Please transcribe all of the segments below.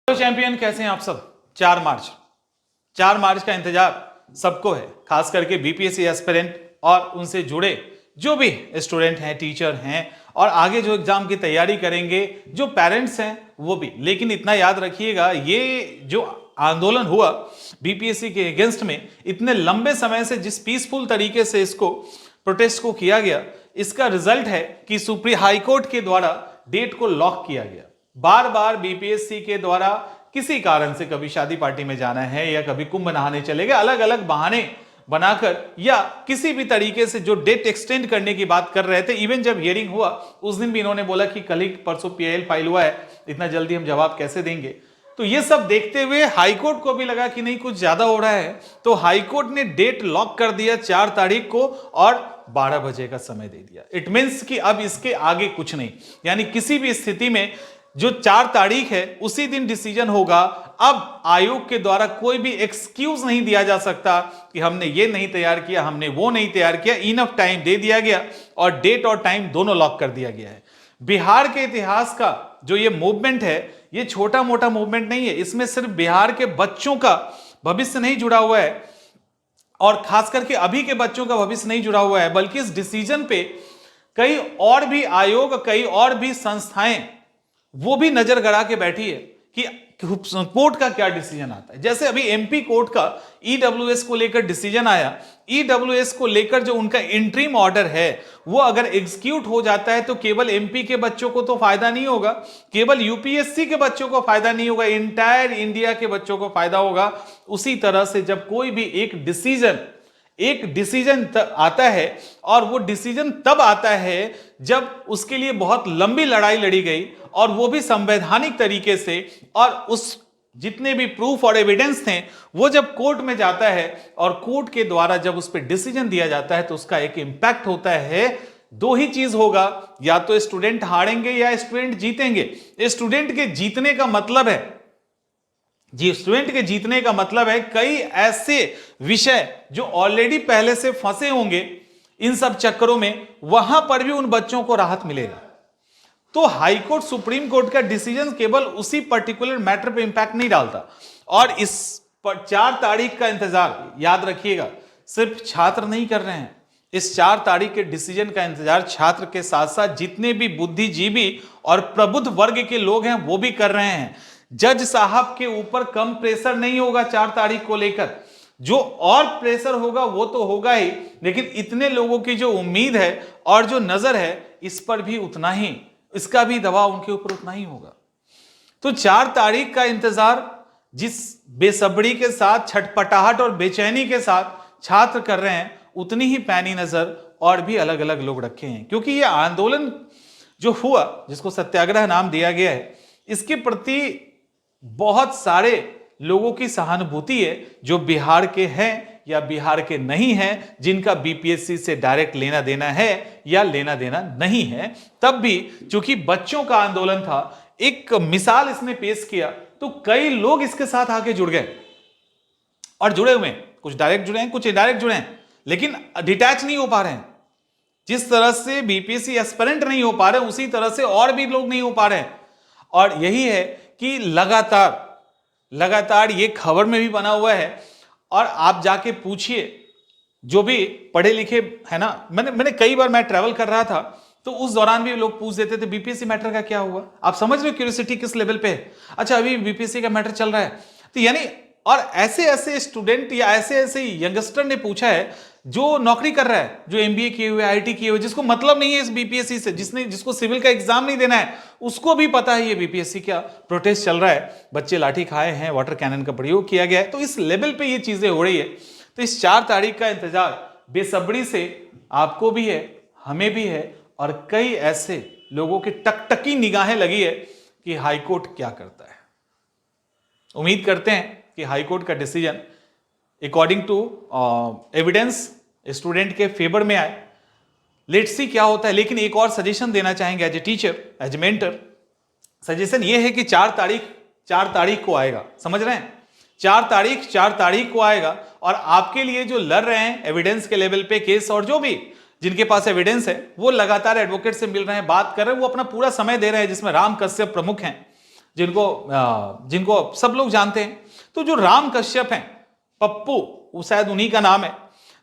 तो चैंपियन कैसे हैं आप सब। 4 मार्च का इंतजार सबको है, खास करके बीपीएससी एस्पिरेंट और उनसे जुड़े जो भी स्टूडेंट हैं, टीचर हैं और आगे जो एग्जाम की तैयारी करेंगे, जो पेरेंट्स हैं वो भी। लेकिन इतना याद रखिएगा, ये जो आंदोलन हुआ बीपीएससी के अगेंस्ट में, इतने लंबे समय से जिस पीसफुल तरीके से इसको प्रोटेस्ट को किया गया, इसका रिजल्ट है कि सुप्रीम हाई कोर्ट के द्वारा डेट को लॉक किया गया। बार बार बीपीएससी के द्वारा किसी कारण से कभी शादी पार्टी में जाना है या कभी कुंभ नहाने चले गए, अलग अलग बहाने बनाकर या किसी भी तरीके से जो डेट एक्सटेंड करने की बात कर रहे थे। इवन जब हियरिंग हुआ उस दिन भी इन्होंने बोला कि कल ही परसों पीआईएल फाइल हुआ है, इतना जल्दी हम जवाब कैसे देंगे। तो ये सब देखते हुए हाईकोर्ट को भी लगा कि नहीं कुछ ज्यादा हो रहा है, तो हाईकोर्ट ने डेट लॉक कर दिया 4 तारीख को और 12 बजे का समय दे दिया। इट मीन्स कि अब इसके आगे कुछ नहीं, यानी किसी भी स्थिति में जो 4 तारीख है उसी दिन डिसीजन होगा। अब आयोग के द्वारा कोई भी एक्सक्यूज नहीं दिया जा सकता कि हमने ये नहीं तैयार किया, हमने वो नहीं तैयार किया। इनफ टाइम दे दिया गया और डेट और टाइम दोनों लॉक कर दिया गया है। बिहार के इतिहास का जो ये मूवमेंट है, ये छोटा मोटा मूवमेंट नहीं है। इसमें सिर्फ बिहार के बच्चों का भविष्य नहीं जुड़ा हुआ है और खास करके अभी के बच्चों का भविष्य नहीं जुड़ा हुआ है, बल्कि इस डिसीजन पे कई और भी आयोग, कई और भी संस्थाएं वो भी नजर गड़ा के बैठी है कि कोर्ट का क्या डिसीजन आता है। जैसे अभी एमपी कोर्ट का ईडब्ल्यूएस को लेकर डिसीजन आया। ईडब्ल्यूएस को लेकर जो उनका इंट्रीम ऑर्डर है वो अगर एग्जीक्यूट हो जाता है तो केवल एमपी के बच्चों को तो फायदा नहीं होगा, केवल यूपीएससी के बच्चों को फायदा नहीं होगा, इंटायर इंडिया के बच्चों को फायदा होगा। उसी तरह से जब कोई भी एक डिसीजन आता है और वो डिसीजन तब आता है जब उसके लिए बहुत लंबी लड़ाई लड़ी गई और वो भी संवैधानिक तरीके से, और उस जितने भी प्रूफ और एविडेंस थे वो जब कोर्ट में जाता है और कोर्ट के द्वारा जब उस पर डिसीजन दिया जाता है तो उसका एक इंपैक्ट होता है। दो ही चीज होगा, या तो स्टूडेंट हारेंगे या स्टूडेंट जीतेंगे। स्टूडेंट के जीतने का मतलब है स्टूडेंट के जीतने का मतलब है कई ऐसे विषय जो ऑलरेडी पहले से फंसे होंगे इन सब चक्करों में, वहां पर भी उन बच्चों को राहत मिलेगा। तो हाई कोर्ट, सुप्रीम कोर्ट का डिसीजन केवल उसी पर्टिकुलर मैटर पे इंपैक्ट नहीं डालता। और इस 4 तारीख का इंतजार याद रखिएगा, सिर्फ छात्र नहीं कर रहे हैं। इस 4 तारीख के डिसीजन का इंतजार छात्र के साथ साथ जितने भी बुद्धिजीवी और प्रबुद्ध वर्ग के लोग हैं वो भी कर रहे हैं। जज साहब के ऊपर कम प्रेशर नहीं होगा 4 तारीख को लेकर, जो और प्रेशर होगा वो तो होगा ही, लेकिन इतने लोगों की जो उम्मीद है और जो नजर है इस पर भी उतना ही, इसका भी दबाव उनके ऊपर उतना ही होगा। तो 4 तारीख का इंतजार जिस बेसब्री के साथ, छटपटाहट और बेचैनी के साथ छात्र कर रहे हैं, उतनी ही पैनी नजर और भी अलग अलग लोग रखे हैं। क्योंकि ये आंदोलन जो हुआ, जिसको सत्याग्रह नाम दिया गया है, इसके प्रति बहुत सारे लोगों की सहानुभूति है जो बिहार के हैं या बिहार के नहीं हैं, जिनका बीपीएससी से डायरेक्ट लेना देना है या लेना देना नहीं है। तब भी चूंकि बच्चों का आंदोलन था, एक मिसाल इसने पेश किया, तो कई लोग इसके साथ आके जुड़ गए और जुड़े हुए हैं। कुछ डायरेक्ट जुड़े हैं, कुछ इनडायरेक्ट जुड़े हैं, लेकिन डिटैच नहीं हो पा रहे हैं। जिस तरह से बीपीएससी एस्पिरेंट नहीं हो पा रहे, उसी तरह से और भी लोग नहीं हो पा रहे हैं। और यही है कि लगातार ये खबर में भी बना हुआ है। और आप जाके पूछिए जो भी पढ़े लिखे है ना, मैंने कई बार मैं ट्रैवल कर रहा था तो उस दौरान भी लोग पूछ देते थे बीपीएससी मैटर का क्या हुआ। आप समझ रहे हो क्यूरियोसिटी किस लेवल पे है। अच्छा, अभी बीपीएससी का मैटर चल रहा है, तो यानी और ऐसे स्टूडेंट या ऐसे यंगस्टर ने पूछा है जो नौकरी कर रहा है, जो एमबीए किए हुए, आईटी किए हुए, जिसको मतलब नहीं है इस बीपीएससी से, जिसको सिविल का एग्जाम नहीं देना है, उसको भी पता है ये बीपीएससी क्या प्रोटेस्ट चल रहा है, बच्चे लाठी खाए हैं, वाटर कैनन का प्रयोग किया गया है। तो इस लेवल पे ये चीजें हो रही है। तो इस 4 तारीख का इंतजार बेसब्री से आपको भी है, हमें भी है, और कई ऐसे लोगों की टकटकी निगाहें लगी है कि हाईकोर्ट क्या करता है। उम्मीद करते हैं कि हाईकोर्ट का decision according to evidence student के फेवर में आए। लेट्स सी क्या होता है। लेकिन एक और सजेशन देना चाहेंगे as a teacher, as a mentor. Suggestion ये है कि 4 तारीख को आएगा, समझ रहे हैं, 4 तारीख को आएगा। और आपके लिए जो लड़ रहे हैं एविडेंस के लेवल पे केस, और जो भी जिनके पास एविडेंस है वो लगातार एडवोकेट से मिल रहे हैं, बात कर रहे हैं, वो अपना पूरा समय दे रहे हैं, जिसमें राम कश्यप प्रमुख हैं, जिनको सब लोग जानते हैं। तो जो राम कश्यप हैं, पप्पू, वो शायद उन्हीं का नाम है।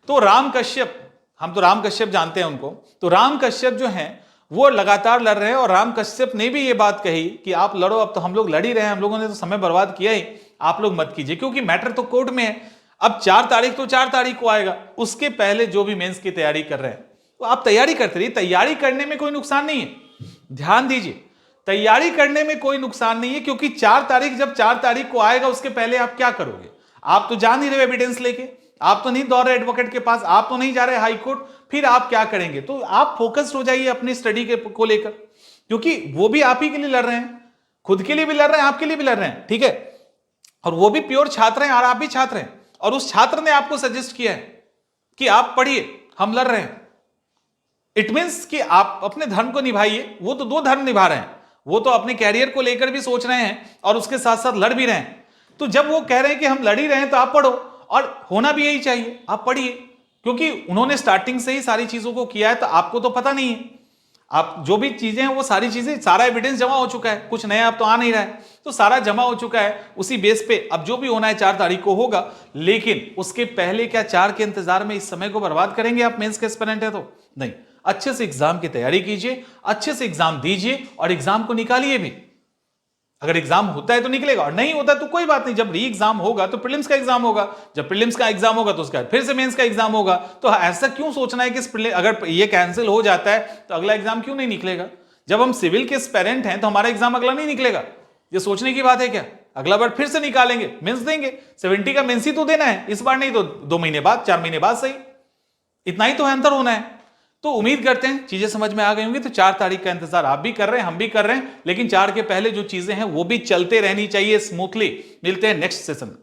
तो राम कश्यप, हम तो राम कश्यप जानते हैं उनको। तो राम कश्यप जो हैं वो लगातार लड़ रहे हैं, और राम कश्यप ने भी ये बात कही कि आप लड़ो, अब तो हम लोग लड़ ही रहे हैं, हम लोगों ने तो समय बर्बाद किया ही, आप लोग मत कीजिए, क्योंकि मैटर तो कोर्ट में है। अब 4 तारीख तो 4 तारीख को आएगा, उसके पहले जो भी मेंस की तैयारी कर रहे हैं तो आप तैयारी करते रहिए। तैयारी करने में कोई नुकसान नहीं है, ध्यान दीजिए, तैयारी करने में कोई नुकसान नहीं है, क्योंकि 4 तारीख जब 4 तारीख को आएगा उसके पहले आप क्या करोगे? आप तो जा नहीं रहे एविडेंस लेके, आप तो नहीं दौड़ रहे एडवोकेट के पास, आप तो नहीं जा रहे हाई कोर्ट, फिर आप क्या करेंगे? तो आप फोकस्ड हो जाइए अपनी स्टडी को लेकर, क्योंकि वो भी आप ही के लिए लड़ रहे हैं, खुद के लिए भी लड़ रहे हैं, आपके लिए भी लड़ रहे हैं, ठीक है? और वो भी प्योर छात्र हैं और आप भी छात्र हैं, और उस छात्र ने आपको सजेस्ट किया है कि आप पढ़िए, हम लड़ रहे हैं। इट मीन्स कि आप अपने धर्म को निभाइए। वो तो 2 धर्म निभा रहे हैं, वो तो अपने कैरियर को लेकर भी सोच रहे हैं और उसके साथ साथ लड़ भी रहे हैं। तो जब वो कह रहे हैं कि हम लड़ ही रहे हैं तो आप पढ़ो, और होना भी यही चाहिए, आप पढ़िए, क्योंकि उन्होंने स्टार्टिंग से ही सारी चीजों को किया है, तो आपको तो पता नहीं है। आप जो भी चीजें हैं वो सारी चीजें, सारा एविडेंस जमा हो चुका है, कुछ नया अब तो आ नहीं रहा है, तो सारा जमा हो चुका है। उसी बेस पे अब जो भी होना है 4 तारीख को होगा, लेकिन उसके पहले क्या 4 के इंतजार में इस समय को बर्बाद करेंगे आप? मेंस के एस्पिरेंट है तो नहीं, अच्छे से एग्जाम की तैयारी कीजिए, अच्छे से एग्जाम दीजिए और एग्जाम को निकालिए भी। अगर एग्जाम होता है तो निकलेगा, और नहीं होता तो कोई बात नहीं, जब री एग्जाम होगा तो प्रीलिम्स का एग्जाम होगा, जब प्रीलिम्स का एग्जाम होगा तो उसका फिर से मेंस का एग्जाम होगा। तो ऐसा क्यों सोचना है कि अगर ये कैंसिल हो जाता है तो अगला एग्जाम क्यों नहीं निकलेगा? जब हम सिविल के एस्पिरेंट हैं तो हमारा एग्जाम अगला नहीं निकलेगा, ये सोचने की बात है क्या? अगला बार फिर से निकालेंगे, मेंस देंगे, 70 का मेंस ही तो देना है इस बार, नहीं तो 2 महीने बाद, 4 महीने बाद सही, इतना ही तो अंतर होना है। तो उम्मीद करते हैं चीजें समझ में आ गई होंगी। तो 4 तारीख का इंतजार आप भी कर रहे हैं, हम भी कर रहे हैं, लेकिन 4 के पहले जो चीजें हैं वो भी चलते रहनी चाहिए स्मूथली। मिलते हैं नेक्स्ट सेशन में।